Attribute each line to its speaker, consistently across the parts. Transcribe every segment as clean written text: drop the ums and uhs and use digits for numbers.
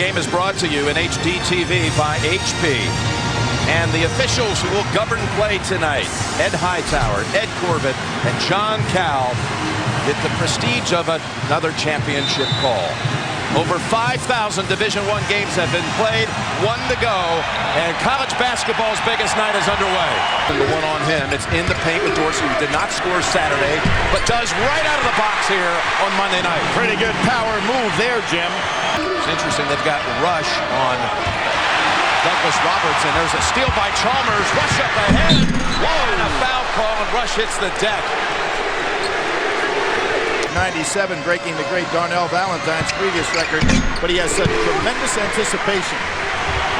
Speaker 1: game is brought to you in HD TV by HP. And the officials who will govern play tonight, Ed Hightower, Ed Corbett, and John Cal, get the prestige of another championship call. Over 5,000 Division I games have been played, one to go, and college basketball's biggest night is underway. And the one on him, it's in the paint with Dorsey, who did not score Saturday, but does right out of the box here on Monday night.
Speaker 2: Pretty good power move there, Jim.
Speaker 1: It's interesting, they've got Rush on Douglas Robertson. There's a steal by Chalmers, Rush up ahead, and a foul call, and Rush hits the deck.
Speaker 2: 97, breaking the great Darnell Valentine's previous record, but he has such tremendous anticipation.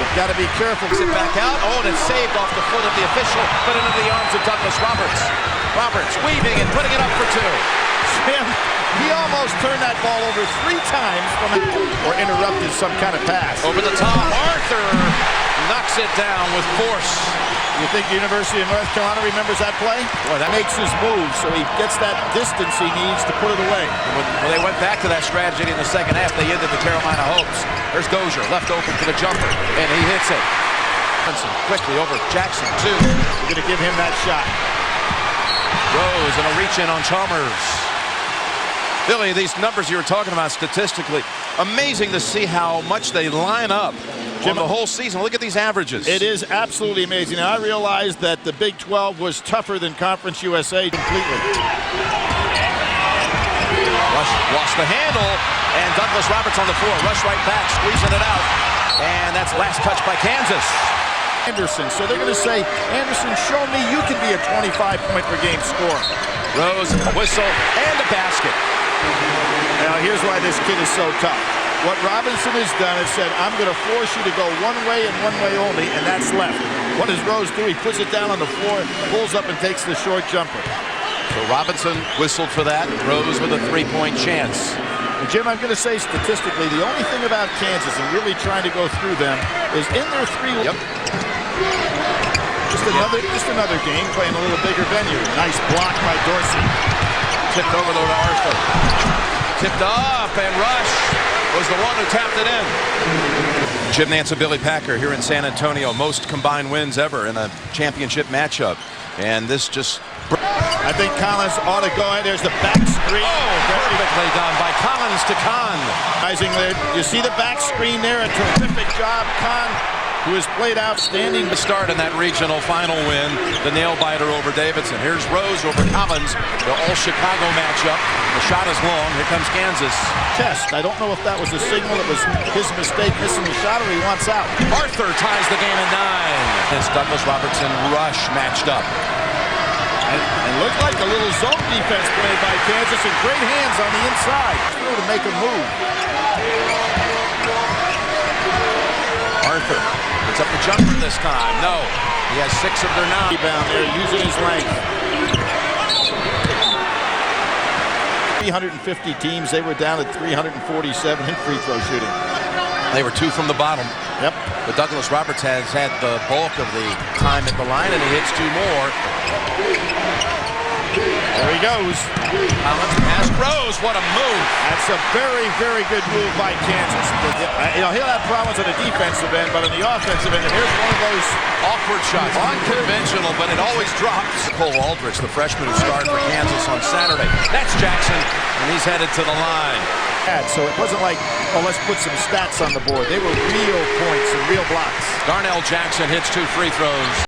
Speaker 2: You've got to be careful.
Speaker 1: It back out. Oh, and it's saved off the foot of the official, but into the arms of Douglas Roberts. Roberts weaving and putting it up for two.
Speaker 2: Jim, he almost turned that ball over 3 times or interrupted some kind of pass.
Speaker 1: Over the top, Arthur knocks it down with force.
Speaker 2: You think the University of North Carolina remembers that play?
Speaker 1: Boy, that
Speaker 2: makes his move, so he gets that distance he needs to put it away.
Speaker 1: When they went back to that strategy in the second half, they ended the Carolina hopes. There's Dozier, left open for the jumper, and he hits it. Quickly over Jackson, 2.
Speaker 2: We're going to give him that shot.
Speaker 1: Rose and a reach-in on Chalmers. Billy, these numbers you were talking about statistically, amazing to see how much they line up. Jim, the whole season. Look at these averages.
Speaker 2: It is absolutely amazing. Now, I realized that the Big 12 was tougher than Conference USA completely.
Speaker 1: Rush lost the handle, and Douglas Roberts on the floor. Rush right back, squeezing it out. And that's last touch by Kansas.
Speaker 2: Anderson. So they're going to say, Anderson, show me you can be a 25-point-per-game scorer.
Speaker 1: Rose, a whistle, and a basket.
Speaker 2: Now, here's why this kid is so tough. What Robinson has done is said, I'm going to force you to go one way and one way only, and that's left. What does Rose do? He puts it down on the floor, pulls up, and takes the short jumper.
Speaker 1: So Robinson whistled for that. Rose with a 3-point chance.
Speaker 2: And Jim, I'm going to say statistically, the only thing about Kansas and really trying to go through them is in their 3.
Speaker 1: Yep.
Speaker 2: Just another game, playing a little bigger venue. Nice block by Dorsey.
Speaker 1: Tipped over to Arthur. Tipped up, and Rush was the one who tapped it in. Jim Nance and Billy Packer here in San Antonio. Most combined wins ever in a championship matchup. And this just...
Speaker 2: I think Collins ought to go in. There's the back screen.
Speaker 1: Oh, perfectly done by Collins to Kahn.
Speaker 2: You see the back screen there? A terrific job. Kahn, who has played outstanding.
Speaker 1: The start in that regional final win, the nail-biter over Davidson. Here's Rose over Collins, the all-Chicago matchup. The shot is long. Here comes Kansas.
Speaker 2: Test. I don't know if that was a signal. It was his mistake missing the shot, or he wants out.
Speaker 1: Arthur ties the game at 9. It's Douglas Robertson, Rush matched up.
Speaker 2: And looked like a little zone defense played by Kansas, and great hands on the inside to make a move.
Speaker 1: Arthur puts up the jumper this time. No, he has 6 of their 9.
Speaker 2: Rebound there, using his length. 350 teams, they were down at 347 in free throw shooting.
Speaker 1: They were 2 from the bottom.
Speaker 2: Yep.
Speaker 1: But Douglas Roberts has had the bulk of the time at the line, and he hits 2 more.
Speaker 2: There he goes.
Speaker 1: Collins past Rose. What a move.
Speaker 2: That's a very, very good move by Kansas. You know, he'll have problems on the defensive end, but on the offensive end, and here's one of those
Speaker 1: awkward shots. Unconventional, but it always drops. Cole Aldrich, the freshman who started for Kansas on Saturday. That's Jackson, and he's headed to the line.
Speaker 2: So it wasn't like, oh, let's put some stats on the board. They were real points and real blocks.
Speaker 1: Darnell Jackson hits 2 free throws.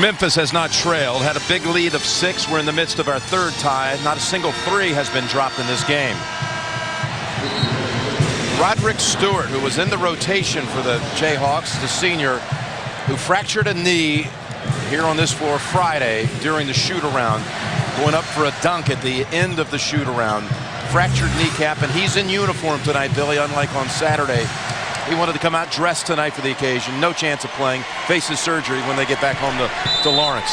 Speaker 1: Memphis has not trailed, had a big lead of 6. We're in the midst of our 3rd tie. Not a single 3 has been dropped in this game. Roderick Stewart, who was in the rotation for the Jayhawks, the senior, who fractured a knee here on this floor Friday during the shoot-around, going up for a dunk at the end of the shoot-around. Fractured kneecap, and he's in uniform tonight, Billy, unlike on Saturday. He wanted to come out dressed tonight for the occasion. No chance of playing. Faces surgery when they get back home to Lawrence.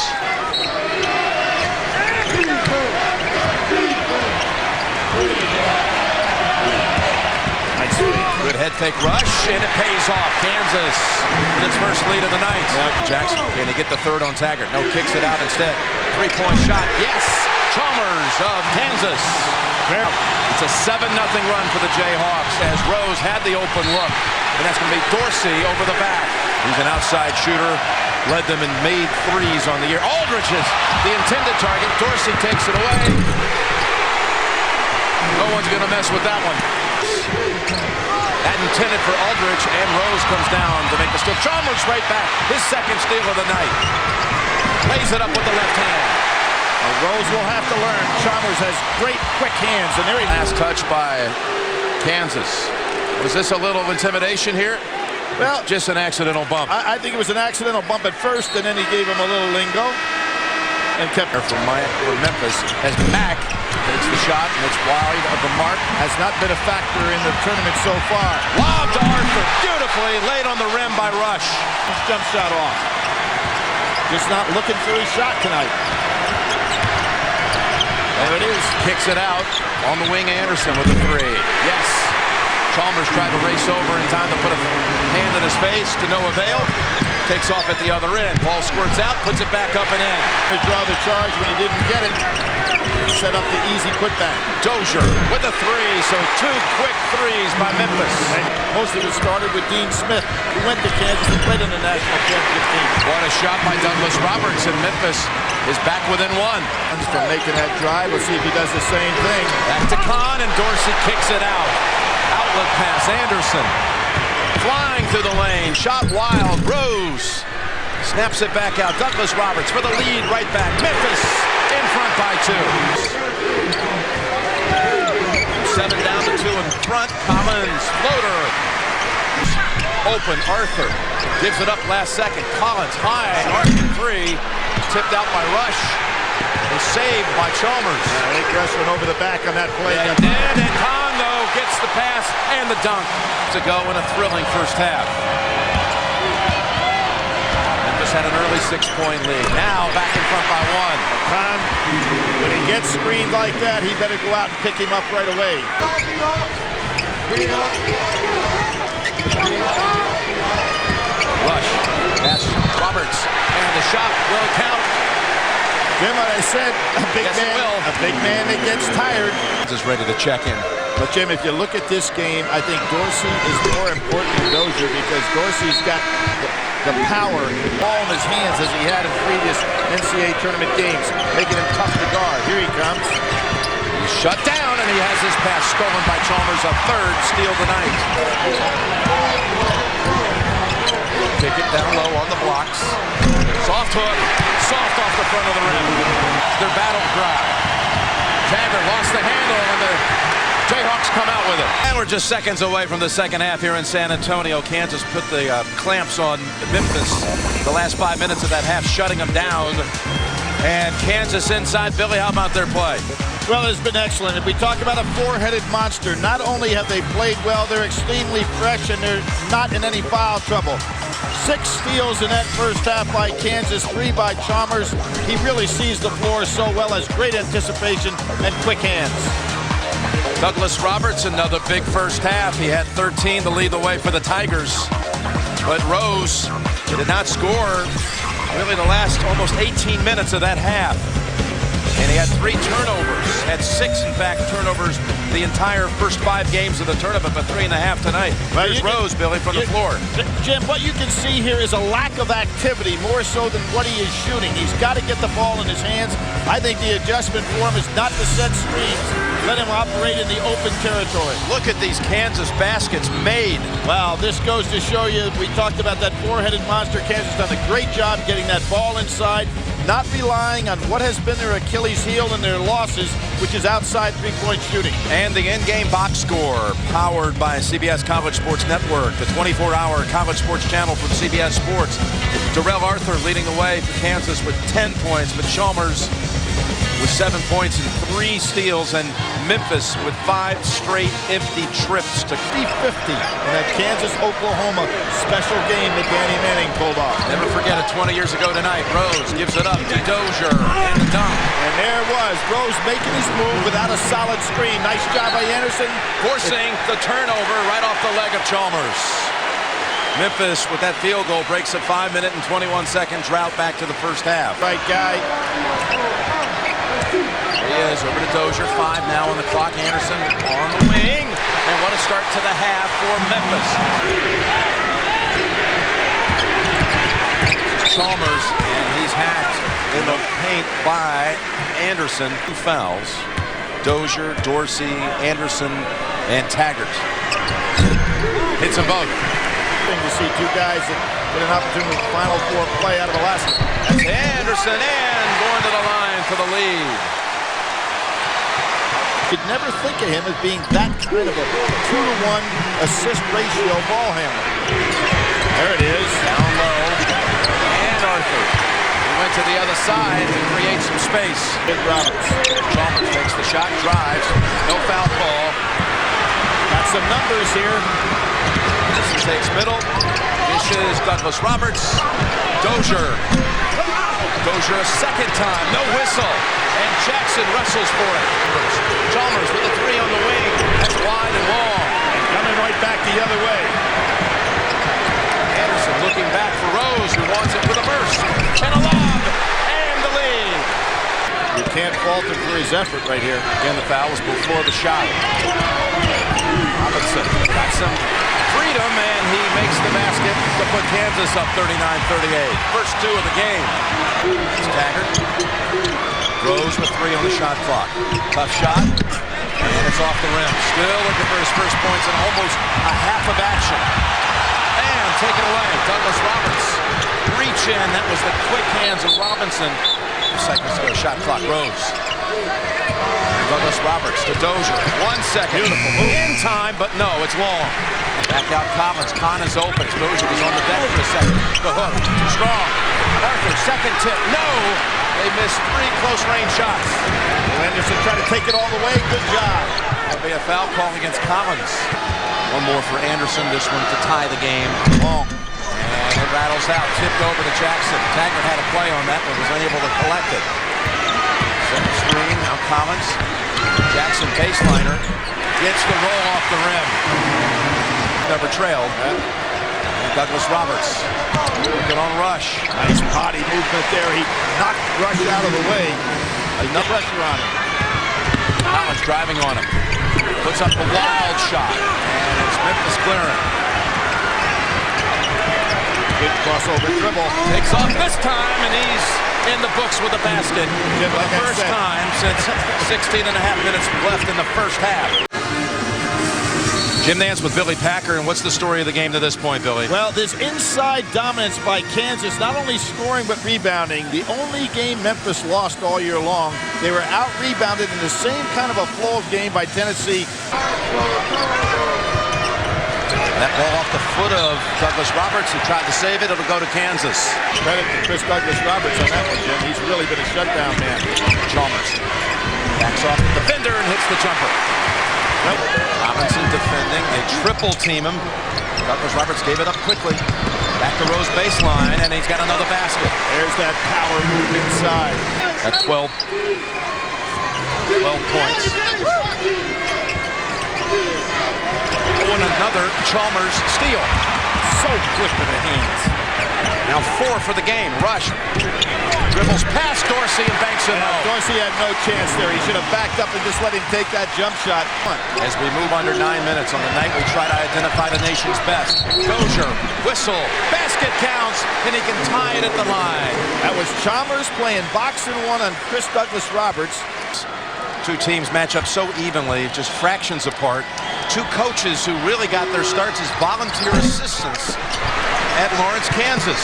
Speaker 1: Good head fake rush, and it pays off. Kansas in its first lead of the night. Jackson, can he get the 3rd on Taggart? No, kicks it out instead. 3-point shot, yes! Chalmers of Kansas. It's a 7-0 run for the Jayhawks as Rose had the open look. And that's going to be Dorsey over the back. He's an outside shooter. Led them and made threes on the year. Aldridge is the intended target. Dorsey takes it away. No one's going to mess with that one. That intended for Aldridge, and Rose comes down to make the steal. Chalmers right back. His second steal of the night. Lays it up with the left hand.
Speaker 2: Rose will have to learn. Chalmers has great quick hands. And there he
Speaker 1: Last touch by Kansas. Was this a little intimidation here?
Speaker 2: Well,
Speaker 1: just an accidental bump.
Speaker 2: I think it was an accidental bump at first, and then he gave him a little lingo and kept it.
Speaker 1: From Memphis as Mack takes the shot, and it's wide of the mark.
Speaker 2: Has not been a factor in the tournament so far.
Speaker 1: Lob to Arthur, beautifully laid on the rim by Rush.
Speaker 2: His jump shot off. Just not looking for his shot tonight.
Speaker 1: There it is. Kicks it out on the wing. Anderson with a three. Yes. Chalmers tried to race over in time to put a hand in his face to no avail. Takes off at the other end. Ball squirts out, puts it back up and in.
Speaker 2: To draw the charge when he didn't get it. Set up the easy putback.
Speaker 1: Dozier with a three, so 2 quick threes by Memphis.
Speaker 2: And most of it started with Dean Smith, who went to Kansas and played in the national championship team.
Speaker 1: What a shot by Douglas Roberts, and Memphis is back within 1.
Speaker 2: From making that drive, we'll see if he does the same thing.
Speaker 1: Back to Kahn, and Dorsey kicks it out. Outlet pass, Anderson. Flying through the lane, shot wild, Rose. Snaps it back out, Douglas Roberts for the lead right back. Memphis in front by 2. 7 down to 2 in front, Collins, floater. Open, Arthur, gives it up last second. Collins, high, Arthur 3. Tipped out by Rush. And saved by Chalmers.
Speaker 2: I think Rush went over the back on that play.
Speaker 1: Yeah, he did, and Kahn, though, gets the pass and the dunk to go in a thrilling first half. Memphis had an early 6-point lead. Now back in front by 1.
Speaker 2: Kahn, when he gets screened like that, he better go out and pick him up right away.
Speaker 1: Rush, pass, Roberts, and the shot will count.
Speaker 2: Jim, what I said, a big man that gets tired.
Speaker 1: Is ready to check in.
Speaker 2: But Jim, if you look at this game, I think Dorsey is more important than Dozier because Dorsey's got the power, the ball in his hands as he had in previous NCAA tournament games, making him tough to guard. Here he comes.
Speaker 1: He's shut down, and he has his pass stolen by Chalmers, a 3rd steal tonight. Kick it down low on the blocks. Soft hook, soft off the front of the rim. Their battle cry. Taggart lost the handle, and the Jayhawks come out with it. And we're just seconds away from the second half here in San Antonio. Kansas put the clamps on Memphis the last 5 minutes of that half, shutting them down. And Kansas inside. Billy, how about their play?
Speaker 2: Well, it's been excellent. If we talk about a 4-headed monster, not only have they played well, they're extremely fresh and they're not in any foul trouble. 6 steals in that first half by Kansas, 3 by Chalmers. He really sees the floor so well, has great anticipation and quick hands.
Speaker 1: Douglas Roberts, another big first half. He had 13 to lead the way for the Tigers. But Rose did not score really the last almost 18 minutes of that half. And he had 3 turnovers, had 6, in fact, turnovers the entire first 5 games of the tournament, but 3.5 tonight.
Speaker 2: Well,
Speaker 1: here's Rose, Billy, from the floor.
Speaker 2: Jim, what you can see here is a lack of activity, more so than what he is shooting. He's got to get the ball in his hands. I think the adjustment for him is not to set screens. Let him operate in the open territory.
Speaker 1: Look at these Kansas baskets made.
Speaker 2: Wow, this goes to show you, we talked about that 4-headed monster. Kansas done a great job getting that ball inside, not relying on what has been their Achilles heel in their losses, which is outside 3-point shooting.
Speaker 1: And the in-game box score, powered by CBS College Sports Network, the 24-hour college sports channel from CBS Sports. Darrell Arthur leading the way for Kansas with 10 points, but Chalmers with 7 points and 3 steals, and Memphis with 5 straight empty trips to
Speaker 2: 50 in that Kansas-Oklahoma special game that Danny Manning pulled off.
Speaker 1: Never forget it, 20 years ago tonight. Rose gives it up to Dozier and the dunk.
Speaker 2: And there was Rose making his move without a solid screen. Nice job by Anderson.
Speaker 1: Forcing the turnover right off the leg of Chalmers. Memphis, with that field goal, breaks a 5-minute and 21-second drought back to the first half.
Speaker 2: Right guy.
Speaker 1: He is, over to Dozier, 5 now on the clock. Anderson on the wing, and what a start to the half for Memphis. Chalmers, and he's hacked in the paint by Anderson. 2 fouls. Dozier, Dorsey, Anderson, and Taggart. Hits them both.
Speaker 2: To see 2 guys that get an opportunity to Final Four play out of the last one.
Speaker 1: That's Anderson, and going to the line for the lead.
Speaker 2: You'd never think of him as being that kind of a 2-to-1 assist ratio ball handler. There it is.
Speaker 1: Down low. And Arthur. He went to the other side to create some space.
Speaker 2: Big Roberts.
Speaker 1: Chalmers takes the shot, drives. No foul call.
Speaker 2: Got some numbers here.
Speaker 1: Anderson takes middle. Dishes Douglas Roberts. Dozier. Dozier a second time. No whistle. And Jackson wrestles for it. Chalmers with a 3 on the wing. That's wide and long.
Speaker 2: And coming right back the other way.
Speaker 1: Anderson looking back for Rose, who wants it with a burst. And a lob. And the lead.
Speaker 2: You can't fault him for his effort right here.
Speaker 1: Again, the foul was before the shot. Robinson got some freedom, and he makes the basket to put Kansas up 39-38. First 2 of the game. Taggart. Rose with 3 on the shot clock. Tough shot, and it's off the rim. Still looking for his first points in almost a half of action. And taken away. Douglas Roberts. Reach in. That was the quick hands of Robinson. Seconds to go. Shot clock. Rose. Douglas Roberts to Dozier. 1 second.
Speaker 2: Beautiful move.
Speaker 1: In time, but no, it's long. Back out Collins. Con is open. Dozier was on the deck for a second. The hook. Strong. Arthur, second tip. No! They missed 3 close-range shots.
Speaker 2: Anderson tried to take it all the way. Good job.
Speaker 1: There'll be a foul call against Collins. One more for Anderson. This one to tie the game. Long. And it rattles out. Tipped over to Jackson. Taggart had a play on that, but was unable to collect it. Second screen. Now Collins. Jackson baseliner. Gets the roll off the rim. Never trailed. Douglas Roberts. Good on Rush.
Speaker 2: Nice body movement there. He knocked Rush out of the way. Enough pressure on him.
Speaker 1: Collins driving on him. Puts up a wild shot. And it's Memphis clearing.
Speaker 2: Good crossover dribble.
Speaker 1: Takes off this time, and he's in the books with a basket.
Speaker 2: Yeah,
Speaker 1: For
Speaker 2: like
Speaker 1: the
Speaker 2: I
Speaker 1: first
Speaker 2: said.
Speaker 1: time since 16 and a half minutes left in the first half. Jim Nance with Billy Packer, and what's the story of the game to this point, Billy?
Speaker 2: Well, this inside dominance by Kansas, not only scoring but rebounding. The only game Memphis lost all year long. They were out-rebounded in the same kind of a flow of game by Tennessee.
Speaker 1: That ball off the foot of Douglas Roberts, who tried to save it. It'll go to Kansas.
Speaker 2: Credit to Chris Douglas Roberts on that one, Jim. He's really been a shutdown man.
Speaker 1: Chalmers backs off the defender and hits the jumper. Robinson defending. They triple team him. Douglas Roberts gave it up quickly. Back to Rose baseline, and he's got another basket.
Speaker 2: There's that power move inside.
Speaker 1: At 12 points. Oh, and another Chalmers steal.
Speaker 2: So quick with the hands.
Speaker 1: Now 4 for the game. Rush. Dribbles past Dorsey and banks it home.
Speaker 2: Dorsey had no chance there. He should have backed up and just let him take that jump shot.
Speaker 1: As we move under 9 minutes on the night, we try to identify the nation's best. Dozier, whistle, basket counts, and he can tie it at the line.
Speaker 2: That was Chalmers playing box and one on Chris Douglas Roberts.
Speaker 1: 2 teams match up so evenly, just fractions apart. 2 coaches who really got their starts as volunteer assistants at Lawrence, Kansas.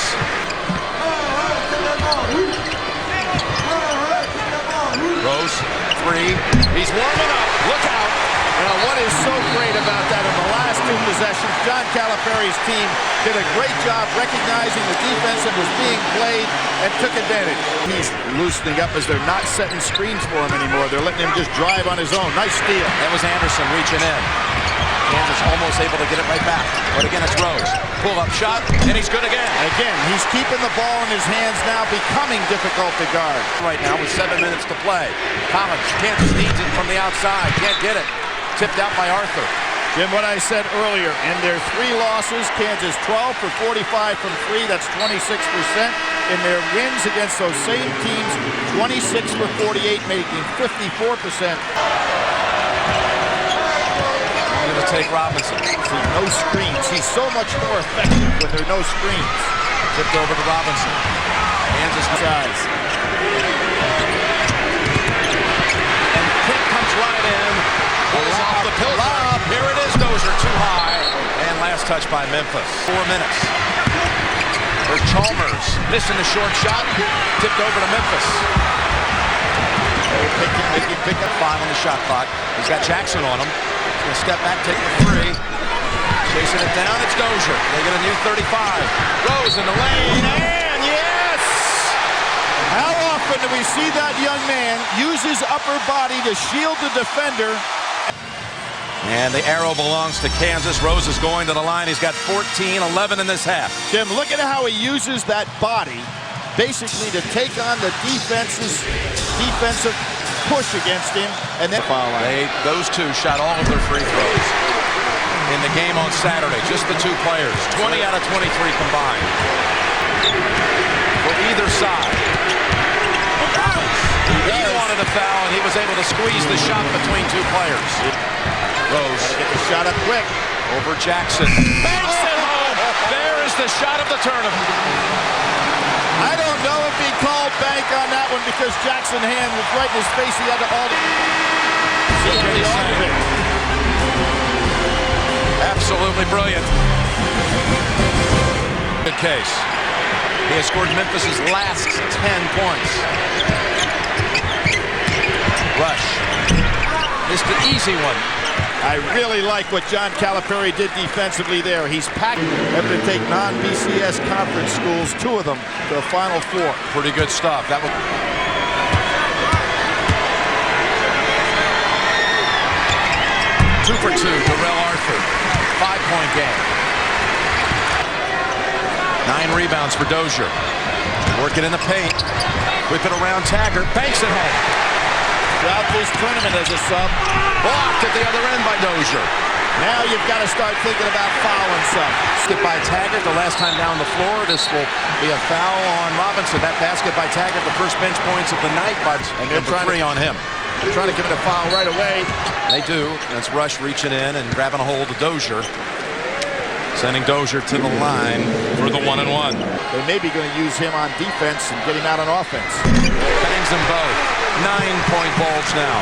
Speaker 1: Rose, 3. He's warming up. Look out.
Speaker 2: Now, what is so great about that in the last 2 possessions, John Calipari's team did a great job recognizing the defense that was being played and took advantage. He's loosening up as they're not setting screens for him anymore. They're letting him just drive on his own. Nice steal.
Speaker 1: That was Anderson reaching in. Kansas almost able to get it right back. But again, it's Rose. Pull-up shot, and he's good again.
Speaker 2: Again, he's keeping the ball in his hands now, becoming difficult to guard.
Speaker 1: Right now with 7 minutes to play. Collins, Kansas needs it from the outside. Can't get it. Tipped out by Arthur.
Speaker 2: Jim, what I said earlier, in their 3 losses, Kansas 12 for 45 from 3, that's 26%. In their wins against those same teams, 26 for 48, making 54%.
Speaker 1: I'm going to take Robinson.
Speaker 2: See, no screens. He's so much more effective when there are no screens.
Speaker 1: Tipped over to Robinson. Kansas size. And kick comes right in. Pulls off the pillar. Here it is, Dozier, too high. And last touch by Memphis. 4 minutes. For Chalmers, missing the short shot. Tipped over to Memphis. Making pick up 5 on the shot clock. He's got Jackson on him. He's going to step back, take the 3. Chasing it down, it's Dozier. They get a new 35. Rose in the lane, and yes!
Speaker 2: How often do we see that young man use his upper body to shield the defender?
Speaker 1: And the arrow belongs to Kansas. Rose is going to the line. He's got 14, 11 in this half.
Speaker 2: Jim, look at how he uses that body basically to take on the defensive push against him. And then
Speaker 1: those two shot all of their free throws in the game on Saturday. Just the 2 players. 20 out of 23 combined. For either side. He wanted a foul, and he was able to squeeze the shot between 2 players. Rose.
Speaker 2: Get the shot up quick.
Speaker 1: Over Jackson. Banks it home. There is the shot of the tournament.
Speaker 2: I don't know if he called bank on that one because Jackson's hand was right in his face. He had to all. See how he altered it.
Speaker 1: Absolutely brilliant. Good case. He has scored Memphis's last 10 points. Rush. Missed an easy one.
Speaker 2: I really like what John Calipari did defensively there. He's packed having to take non-BCS conference schools, 2 of them, to the Final 4.
Speaker 1: Pretty good stuff. That was 2 for 2. Darrell Arthur, 5-point game. 9 rebounds for Dozier. Working in the paint. Whip it around Taggart. Banks it home.
Speaker 2: Throughout this tournament as a sub.
Speaker 1: Blocked at the other end by Dozier.
Speaker 2: Now you've got to start thinking about fouling some.
Speaker 1: Basket by Taggart the last time down the floor. This will be a foul on Robinson. That basket by Taggart, the first bench points of the night. And they're trying 3 on him.
Speaker 2: They're trying to give it a foul right away.
Speaker 1: They do. That's Rush reaching in and grabbing a hold of Dozier. Sending Dozier to the line for the 1-and-1.
Speaker 2: They may be going to use him on defense and get him out on offense.
Speaker 1: Bangs them both. 9-point bulge now.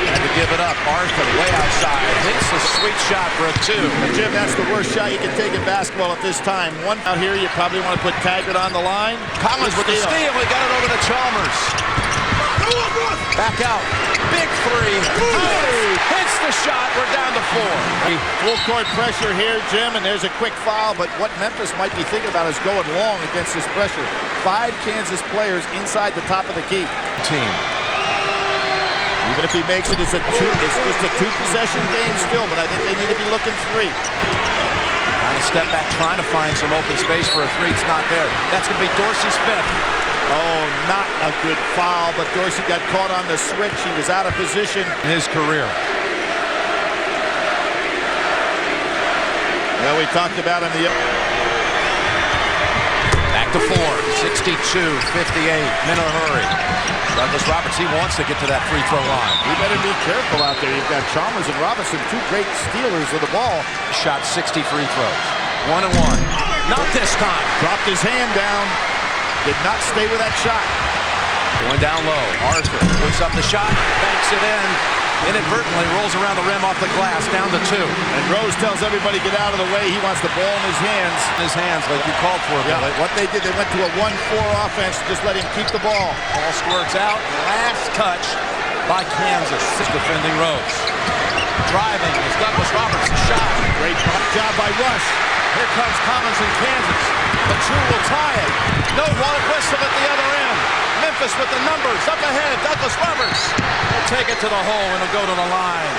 Speaker 1: Had to give it up. Arthur way outside. Hits a sweet shot for a 2.
Speaker 2: And Jim, that's the worst shot you can take in basketball at this time. One out here, you probably want to put Taggart on the line.
Speaker 1: Collins with the steal. He got it over to Chalmers. Back out. Big 3. Hits the shot. We're down to 4.
Speaker 2: Full court pressure here, Jim, and there's a quick foul. But what Memphis might be thinking about is going long against this pressure. 5 Kansas players inside the top of the key.
Speaker 1: Team.
Speaker 2: Even if he makes it, it's just a 2-possession game still. But I think they need to be looking 3.
Speaker 1: Trying to step back, trying to find some open space for a 3. It's not there. That's going to be Dorsey's 5th.
Speaker 2: Oh, not a good foul, but Dorsey got caught on the switch. He was out of position.
Speaker 1: In his career.
Speaker 2: Well, we talked about him.
Speaker 1: Back to 4. 62-58. In a hurry. Douglas Roberts, he wants to get to that free throw line.
Speaker 2: You better be careful out there. You've got Chalmers and Robinson, 2 great stealers of the ball.
Speaker 1: Shot 60 free throws. 1-and-1. Not this time.
Speaker 2: Dropped his hand down. Did not stay with that shot.
Speaker 1: Going down low. Arthur puts up the shot. Banks it in. Inadvertently rolls around the rim off the glass. Down to 2.
Speaker 2: And Rose tells everybody get out of the way. He wants the ball in his hands.
Speaker 1: In his hands like you called for.
Speaker 2: Yeah. What they did, they went to a 1-4 offense. Just let him keep the ball.
Speaker 1: Ball squirts out. Last touch by Kansas. Defending Rose. Driving is Douglas Roberts. Shot.
Speaker 2: Great job by Rush.
Speaker 1: Here comes Collins in Kansas. The 2 will tie it. No whistle at the other end. Memphis with the numbers up ahead. Douglas Roberts will take it to the hole and it'll go to the line.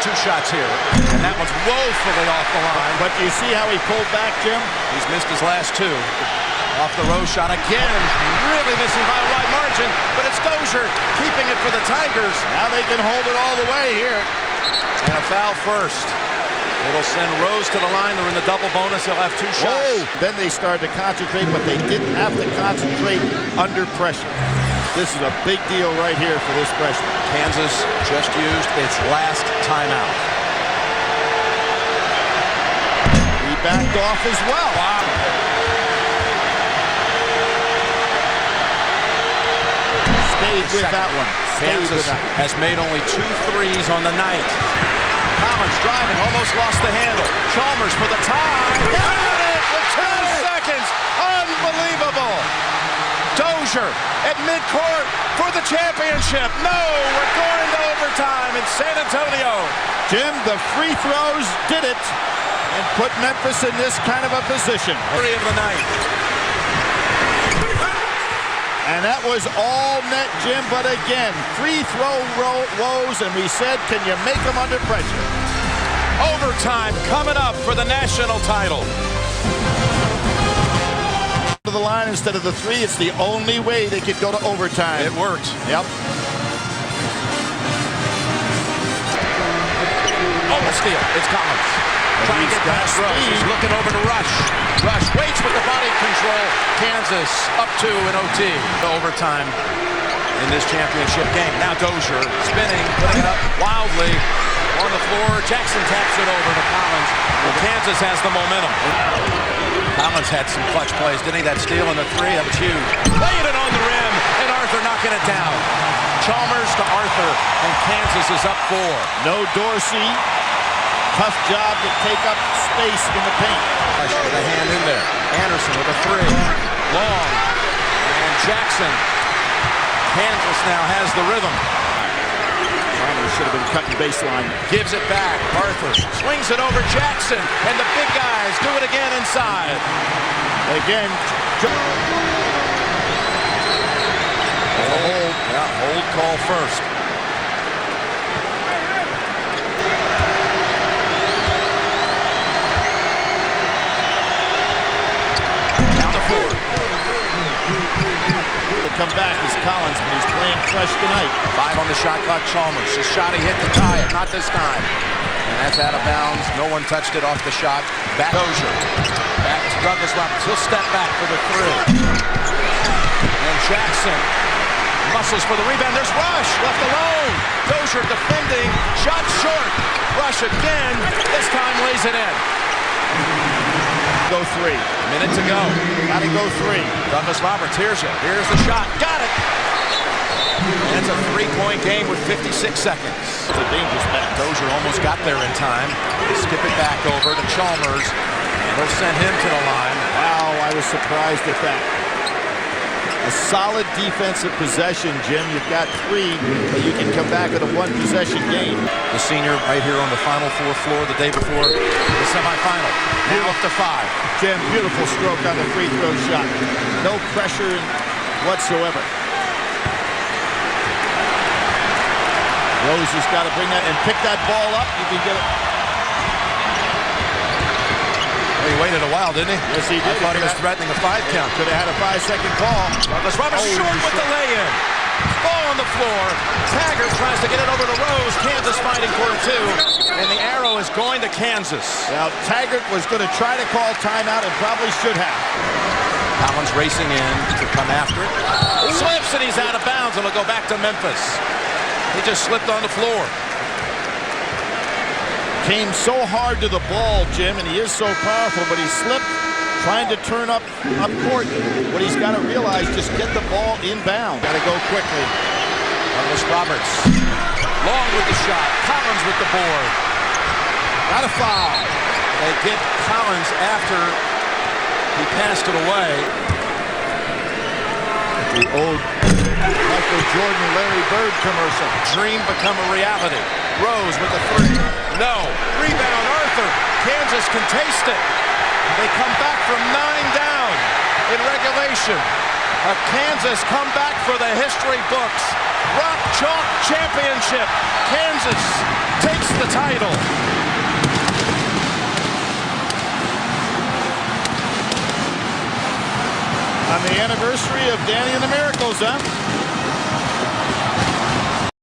Speaker 1: 2 shots here. And that one's woefully off the line.
Speaker 2: But do you see how he pulled back, Jim?
Speaker 1: He's missed his last 2. Off the Rose shot again. Really missing by a wide margin. But it's Dozier keeping it for the Tigers.
Speaker 2: Now they can hold it all the way here.
Speaker 1: And a foul first. It'll send Rose to the line. They're in the double bonus. They'll have 2 shots.
Speaker 2: Whoa. Then they started to concentrate, but they didn't have to concentrate under pressure. This is a big deal right here for this freshman.
Speaker 1: Kansas just used its last timeout.
Speaker 2: He backed off as well.
Speaker 1: Wow.
Speaker 2: Stayed with that one.
Speaker 1: Kansas has made only 2 threes on the night. Collins driving, almost lost the handle. Chalmers for the tie. Got it with 2 seconds. Unbelievable. Dozier at midcourt for the championship. No, we're going to overtime in San Antonio.
Speaker 2: Jim, the free throws did it and put Memphis in this kind of a position.
Speaker 1: 3 of the night.
Speaker 2: And that was all net, Jim, but again, free throw woes, and we said, can you make them under pressure?
Speaker 1: Overtime coming up for the national title.
Speaker 2: To the line instead of the 3, it's the only way they could go to overtime.
Speaker 1: It worked.
Speaker 2: Yep.
Speaker 1: Oh, a steal. It's Collins. Trying to get past Rose. He's looking over to Rush. Rush waits with the body control. Kansas up 2 in OT. Overtime in this championship game. Now Dozier spinning, putting it up wildly on the floor. Jackson taps it over to Collins. Well, Kansas has the momentum. Collins had some clutch plays, didn't he? That steal in the 3, that was huge. Laying it on the rim, and Arthur knocking it down. Chalmers to Arthur, and Kansas is up 4.
Speaker 2: No Dorsey. Tough job to take up space in the paint.
Speaker 1: With a hand in there. Anderson with a 3. Long. And Jackson. Kansas now has the rhythm.
Speaker 2: Should have been cutting baseline.
Speaker 1: Gives it back. Arthur swings it over Jackson. And the big guys do it again inside.
Speaker 2: Again.
Speaker 1: Hold. Yeah, hold call first.
Speaker 2: Come back is Collins, but he's playing fresh tonight.
Speaker 1: 5 on the shot clock. Chalmers. His shot he hit to tie it. Not this time. And that's out of bounds. No one touched it off the shot. Back Dozier. Back to Douglas Roberts. He'll step back for the 3. And Jackson muscles for the rebound. There's Rush left alone. Dozier defending. Shot short. Rush again. This time lays it in.
Speaker 2: Go 3.
Speaker 1: Minute to go.
Speaker 2: Gotta go 3.
Speaker 1: Douglas Roberts, here's it. Here's the shot. Got it. And it's a 3-point game with 56 seconds.
Speaker 2: It's a dangerous pass.
Speaker 1: Dozier almost got there in time. Skip it back over to Chalmers. And they'll send him to the line.
Speaker 2: Wow, I was surprised at that. A solid defensive possession, Jim. You've got 3, but you can come back with a 1-possession game.
Speaker 1: The senior right here on the Final Four floor the day before the semifinal. Now up to 5.
Speaker 2: Jim, beautiful stroke on the free throw shot. No pressure whatsoever. Rose has got to bring that and pick that ball up. You can get it.
Speaker 1: He waited a while, didn't he?
Speaker 2: Yes, he did.
Speaker 1: I thought he was threatening a 5 count.
Speaker 2: Could have had a 5-second call.
Speaker 1: Douglas Roberts short with the lay-in. Ball on the floor. Taggart tries to get it over to Rose. Kansas fighting for it too. And the arrow is going to Kansas.
Speaker 2: Now, Taggart was going to try to call timeout and probably should have.
Speaker 1: Collins racing in to come after it. Slips and he's out of bounds and it'll go back to Memphis. He just slipped on the floor.
Speaker 2: Came so hard to the ball, Jim, and he is so powerful, but he slipped trying to turn up court. What he's got to realize, just get the ball inbound. Got to go quickly.
Speaker 1: Douglas Roberts. Long with the shot. Collins with the board.
Speaker 2: Got a foul.
Speaker 1: They get Collins after he passed it away.
Speaker 2: The old Michael Jordan, Larry Bird commercial.
Speaker 1: Dream become a reality. Rose with the 3. No. Rebound, Arthur. Kansas can taste it. They come back from 9 down in regulation. A Kansas comeback for the history books. Rock Chalk Championship. Kansas takes the title.
Speaker 2: On the anniversary of Danny and the Miracles, huh?